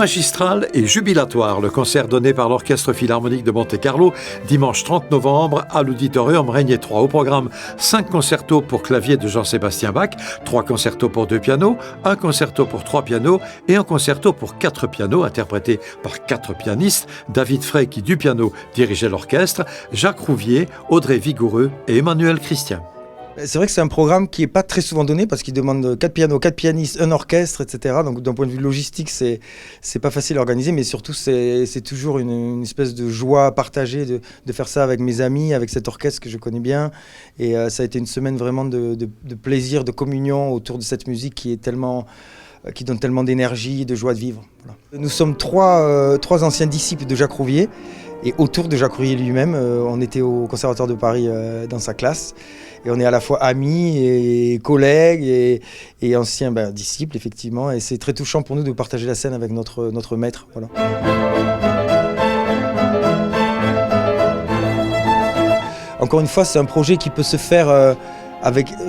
magistral et jubilatoire, le concert donné par l'Orchestre Philharmonique de Monte-Carlo dimanche 30 novembre à l'Auditorium Régnier 3. Au programme, 5 concertos pour clavier de Jean-Sébastien Bach, 3 concertos pour 2 pianos, 1 concerto pour 3 pianos et un concerto pour 4 pianos interprété par 4 pianistes, David Frey qui du piano dirigeait l'orchestre, Jacques Rouvier, Audrey Vigoureux et Emmanuel Christian. C'est vrai que c'est un programme qui n'est pas très souvent donné parce qu'il demande 4 pianos, 4 pianistes, un orchestre, etc. Donc d'un point de vue logistique, c'est pas facile à organiser, mais surtout c'est toujours une espèce de joie partagée de faire ça avec mes amis, avec cet orchestre que je connais bien. Et ça a été une semaine vraiment de plaisir, de communion autour de cette musique qui donne tellement d'énergie et de joie de vivre. Voilà. Nous sommes trois anciens disciples de Jacques Rouvier. Et autour de Jacques Rouvier lui-même, on était au Conservatoire de Paris dans sa classe. Et on est à la fois amis et collègues et anciens disciples, effectivement. Et c'est très touchant pour nous de partager la scène avec notre maître. Voilà. Encore une fois, c'est un projet qui peut se faire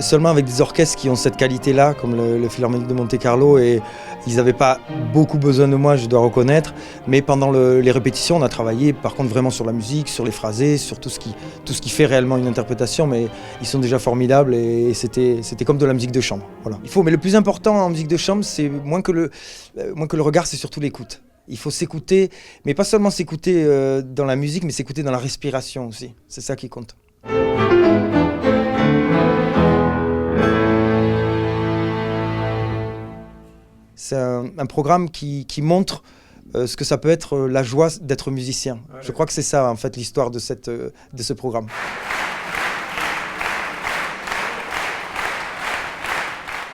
seulement avec des orchestres qui ont cette qualité-là, comme le Philharmonique de Monte-Carlo. Et ils n'avaient pas beaucoup besoin de moi, je dois reconnaître. Mais pendant les répétitions, on a travaillé par contre vraiment sur la musique, sur les phrasés, sur tout ce qui fait réellement une interprétation. Mais ils sont déjà formidables et c'était comme de la musique de chambre. Voilà. Mais le plus important en musique de chambre, c'est moins que le regard, c'est surtout l'écoute. Il faut s'écouter, mais pas seulement s'écouter dans la musique, mais s'écouter dans la respiration aussi. C'est ça qui compte. C'est un programme qui montre ce que ça peut être la joie d'être musicien. Je crois que c'est ça, en fait, l'histoire de ce programme.